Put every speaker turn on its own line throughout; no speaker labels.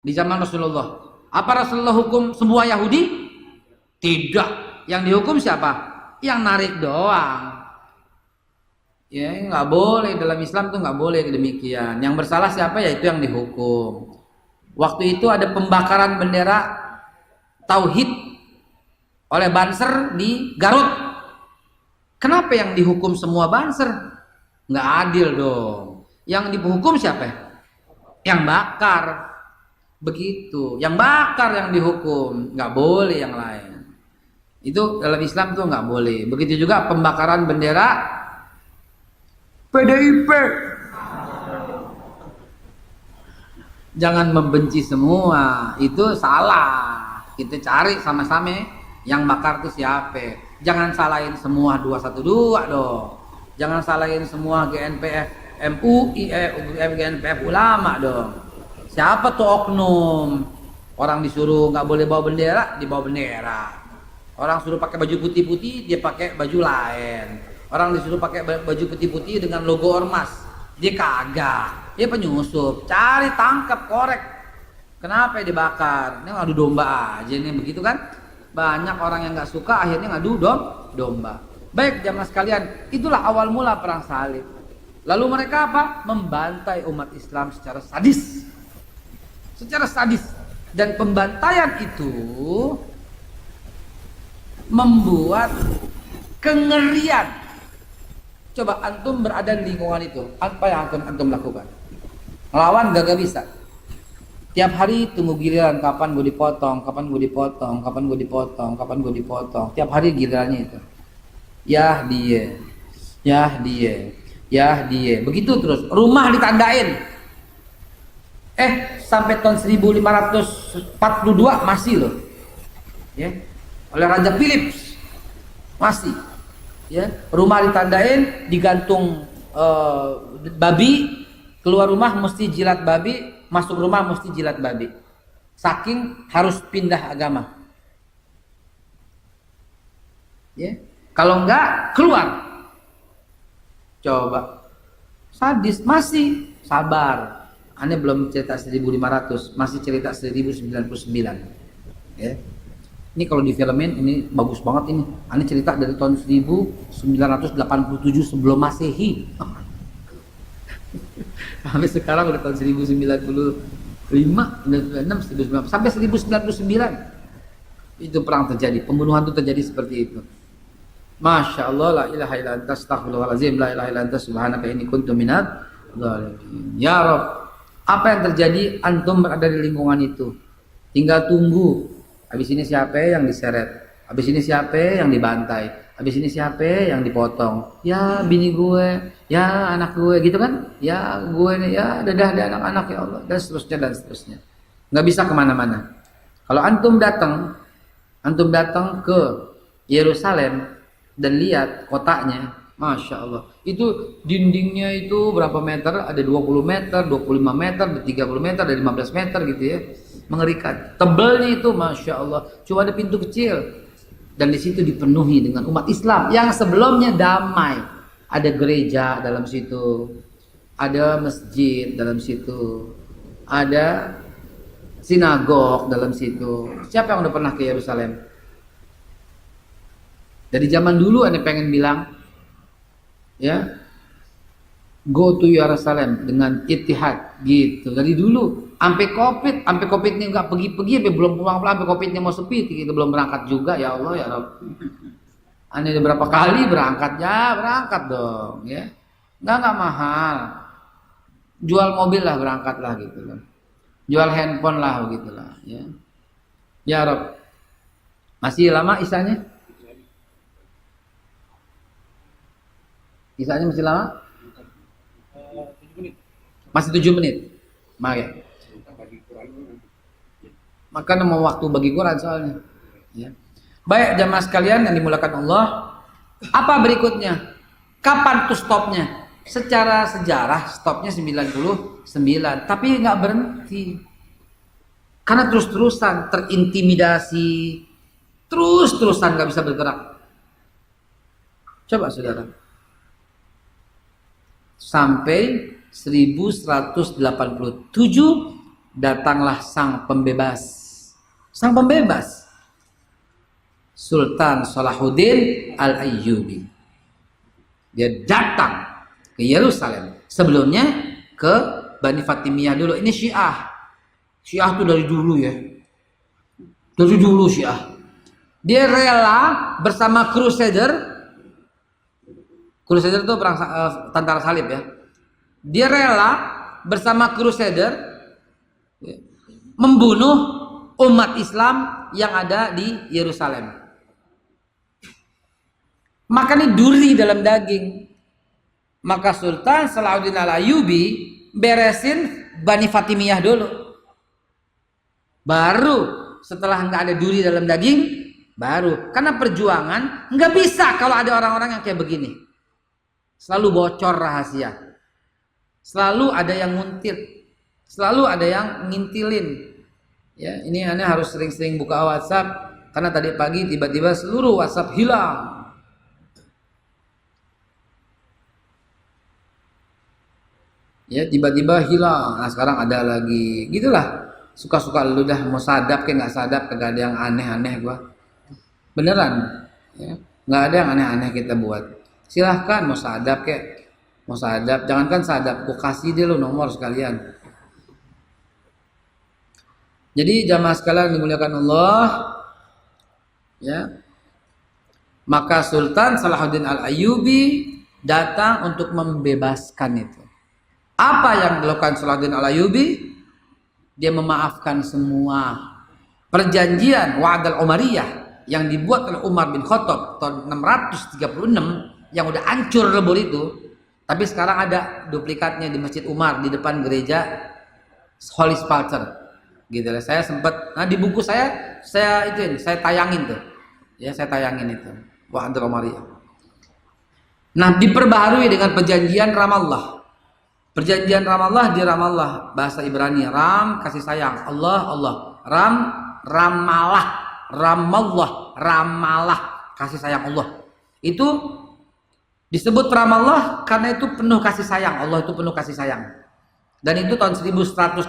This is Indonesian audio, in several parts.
di zaman Rasulullah. Apa Rasulullah hukum semua Yahudi? Tidak. Yang dihukum siapa? Yang narik doang. Ya, nggak boleh, dalam Islam tuh nggak boleh demikian. Yang bersalah siapa, ya itu yang dihukum. Waktu itu ada pembakaran bendera tauhid oleh Banser di Garut. Kenapa yang dihukum semua Banser? Nggak adil dong. Yang dihukum siapa? Yang bakar. Begitu. Yang bakar yang dihukum, nggak boleh yang lain. Itu dalam Islam tuh nggak boleh. Begitu juga pembakaran bendera PDIP. Jangan membenci semua, itu salah. Kita cari sama-sama yang bakar itu siapa. Jangan salahin semua 212 dong. Jangan salahin semua GNPF MUI, GNPF ulama dong. Siapa tuh oknum? Orang disuruh nggak boleh bawa bendera, dibawa bendera. Orang suruh pakai baju putih-putih, dia pakai baju lain. Orang disuruh pakai baju putih-putih dengan logo ormas, dia kagak. Dia penyusup, cari, tangkap, korek. Kenapa ya dibakar? Ini ngadu domba aja nih, begitu kan? Banyak orang yang nggak suka akhirnya ngadu domba. Baik jamaah sekalian, itulah awal mula perang salib. Lalu mereka apa? Membantai umat Islam secara sadis. Secara sadis. Dan pembantaian itu membuat kengerian. Coba antum berada di lingkungan itu, apa yang antum lakukan? Melawan gak bisa. Tiap hari tunggu giliran, kapan gue dipotong, kapan gue dipotong, kapan gue dipotong, kapan gue dipotong. Tiap hari gilirannya itu. Yah dia, yah dia, yah dia. Begitu terus. Rumah ditandain. Sampai tahun 1542 masih loh. Ya. Oleh Raja Philips masih. Ya, rumah ditandain, digantung babi, keluar rumah mesti jilat babi, masuk rumah mesti jilat babi. Saking harus pindah agama. Ya, kalau enggak keluar. Coba. Sadis masih, sabar. Ane belum cerita 1500, masih cerita 1099. Ya. Ini kalau difilmin ini bagus banget ini. Ini cerita dari tahun 1987 sebelum Masehi. Sampai sekarang udah tahun 1095, 96, 1999 sampai 1099. Itu perang terjadi, pembunuhan itu terjadi seperti itu. Masya Allah, la ilaha illa anta astaghfirullahaladzim, la ilaha illa anta subhanaka inni kuntu minadz dzalimin. Ya Rabb, apa yang terjadi? Antum berada di lingkungan itu, tinggal tunggu. Habis ini siapa yang diseret? Habis ini siapa yang dibantai? Habis ini siapa yang dipotong? Ya bini gue, ya anak gue, gitu kan? Ya gue nih, ya dadah ada anak-anak, ya Allah, dan seterusnya dan seterusnya. Nggak bisa kemana-mana. Kalau antum datang ke Yerusalem dan lihat kotanya, Masya Allah, itu dindingnya itu berapa meter? Ada 20 meter, 25 meter, ada 30 meter, ada 15 meter gitu ya. Mengerikan. Tebelnya itu Masya Allah, cuma ada pintu kecil. Dan di situ dipenuhi dengan umat Islam yang sebelumnya damai. Ada gereja dalam situ, ada masjid dalam situ, ada sinagog dalam situ. Siapa yang udah pernah ke Yerusalem? Dari zaman dulu Anda pengen bilang, ya, go to Yerusalem dengan Ittihad gitu. Dari dulu sampai covid ini nggak pergi-pergi, sampai belum pulang-pulang, sampai covidnya mau sepi, kita belum berangkat juga. Ya Allah ya Rabb. Anda udah berapa kali berangkat? Ya berangkat dong, ya. Nggak mahal. Jual mobil lah, berangkat lah gitu kan. Jual handphone lah begitulah, ya. Ya Rabb. Masih lama isanya? Isanya masih lama? Masih 7 menit. Mari. Maka mau waktu bagi Quran soalnya. Ya. Baik jamaah sekalian yang dimulakan Allah. Apa berikutnya? Kapan tuh stopnya? Secara sejarah stopnya 99, tapi nggak berhenti. Karena terus-terusan terintimidasi, terus-terusan nggak bisa bergerak. Coba saudara. Sampai 1187 datanglah sang pembebas. Sang pembebas Sultan Salahuddin Al-Ayyubi. Dia datang ke Yerusalem. Sebelumnya ke Bani Fatimiyah dulu. Ini Syiah. Syiah itu dari dulu ya. Dari dulu Syiah. Dia rela bersama Crusader. Crusader itu perang tentara salib ya. Dia rela bersama Crusader membunuh umat Islam yang ada di Yerusalem. Maka ini duri dalam daging. Maka Sultan Salahuddin Al-Ayyubi beresin Bani Fatimiyah dulu. Baru setelah nggak ada duri dalam daging, baru. Karena perjuangan nggak bisa kalau ada orang-orang yang kayak begini. Selalu bocor rahasia. Selalu ada yang nguntit. Selalu ada yang ngintilin. Ya, ini Anda harus sering-sering buka WhatsApp karena tadi pagi tiba-tiba seluruh WhatsApp hilang. Ya, tiba-tiba hilang. Nah, sekarang ada lagi. Gitulah. Suka-suka lu dah, mau sadap kayak nggak sadap, kagak ada yang aneh-aneh gua. Beneran. Ya. Nggak ada yang aneh-aneh kita buat. Silahkan mau sadap kayak mau sadap. Jangankan sadap, gua kasih dia lu nomor sekalian. Jadi jamaah sekalian dimuliakan Allah, ya. Maka Sultan Salahuddin Al-Ayyubi datang untuk membebaskan itu. Apa yang dilakukan Salahuddin Al-Ayyubi? Dia memaafkan semua perjanjian Wa'd al-Umariyah yang dibuat oleh Umar bin Khattab tahun 636 yang udah hancur lebur itu, tapi sekarang ada duplikatnya di Masjid Umar di depan gereja Holy Sepulchre. Gitu lah. Saya sempat, nah di buku saya tayangin tuh. Ya, saya tayangin itu. Wa'd al-Umariyah. Nah, diperbaharui dengan perjanjian Ramallah. Perjanjian Ramallah di Ramallah, bahasa Ibrani, Ram kasih sayang, Allah Allah, Ram Ramalah, Ramallah, Ramalah kasih sayang Allah. Itu disebut Ramallah karena itu penuh kasih sayang, Allah itu penuh kasih sayang. Dan itu tahun 1187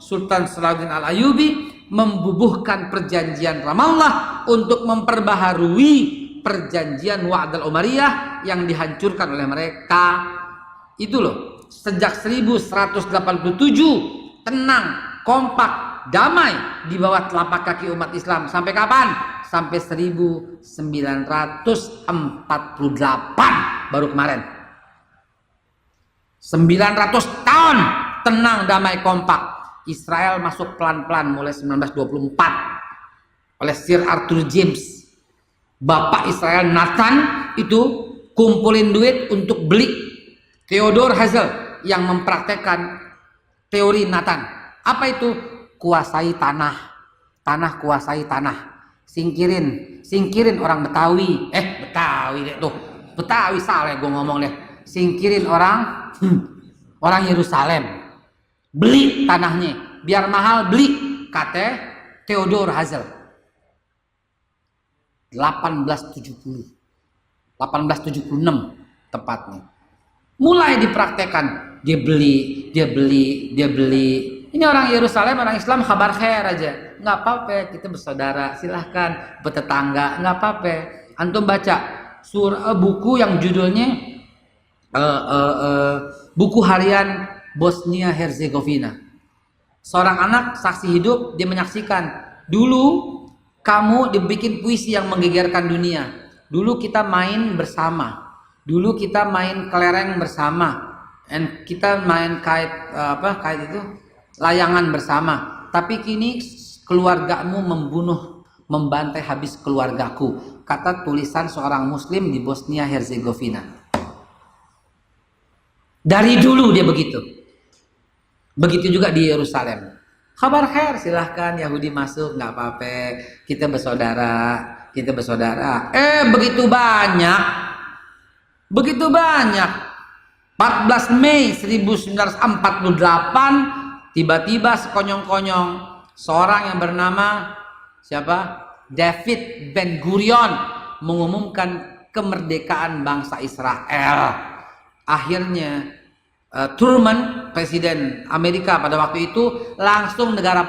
Sultan Salahuddin Al-Ayyubi membubuhkan perjanjian Ramallah untuk memperbaharui perjanjian Wa'd al-Umariyah yang dihancurkan oleh mereka. Itu loh, sejak 1187 tenang, kompak, damai di bawah telapak kaki umat Islam. Sampai kapan? Sampai 1948 baru kemarin. 900 tahun tenang, damai, kompak. Israel masuk pelan-pelan mulai 1924 oleh Sir Arthur James. Bapak Israel Nathan itu kumpulin duit untuk beli Theodor Herzl yang mempraktekkan teori Nathan. Apa itu? Kuasai tanah. Tanah kuasai tanah. Singkirin orang Betawi. Betawi deh tuh. Betawi salah gue ngomong deh. Singkirin orang Yerusalem. Beli tanahnya. Biar mahal beli. Kata Theodor Herzl. 1876 tepatnya. Mulai dipraktekkan, dia beli. Ini orang Yerusalem, orang Islam kabar khair aja, nggak apa-apa, kita bersaudara, silahkan bertetangga, nggak apa-apa. Antum baca buku yang judulnya buku harian Bosnia Herzegovina. Seorang anak saksi hidup, dia menyaksikan dulu kamu dibikin puisi yang menggegerkan dunia. Dulu kita main bersama. Dulu kita main kelereng bersama, dan kita main kait itu layangan bersama. Tapi kini keluargamu membantai habis keluargaku. Kata tulisan seorang Muslim di Bosnia Herzegovina. Dari dulu dia begitu. Begitu juga di Yerusalem. Kabar khair, silahkan Yahudi masuk, nggak apa-apa. Kita bersaudara. Begitu banyak. 14 Mei 1948 tiba-tiba sekonyong-konyong seorang yang bernama siapa? David Ben Gurion mengumumkan kemerdekaan bangsa Israel. Akhirnya Truman, presiden Amerika pada waktu itu, langsung negara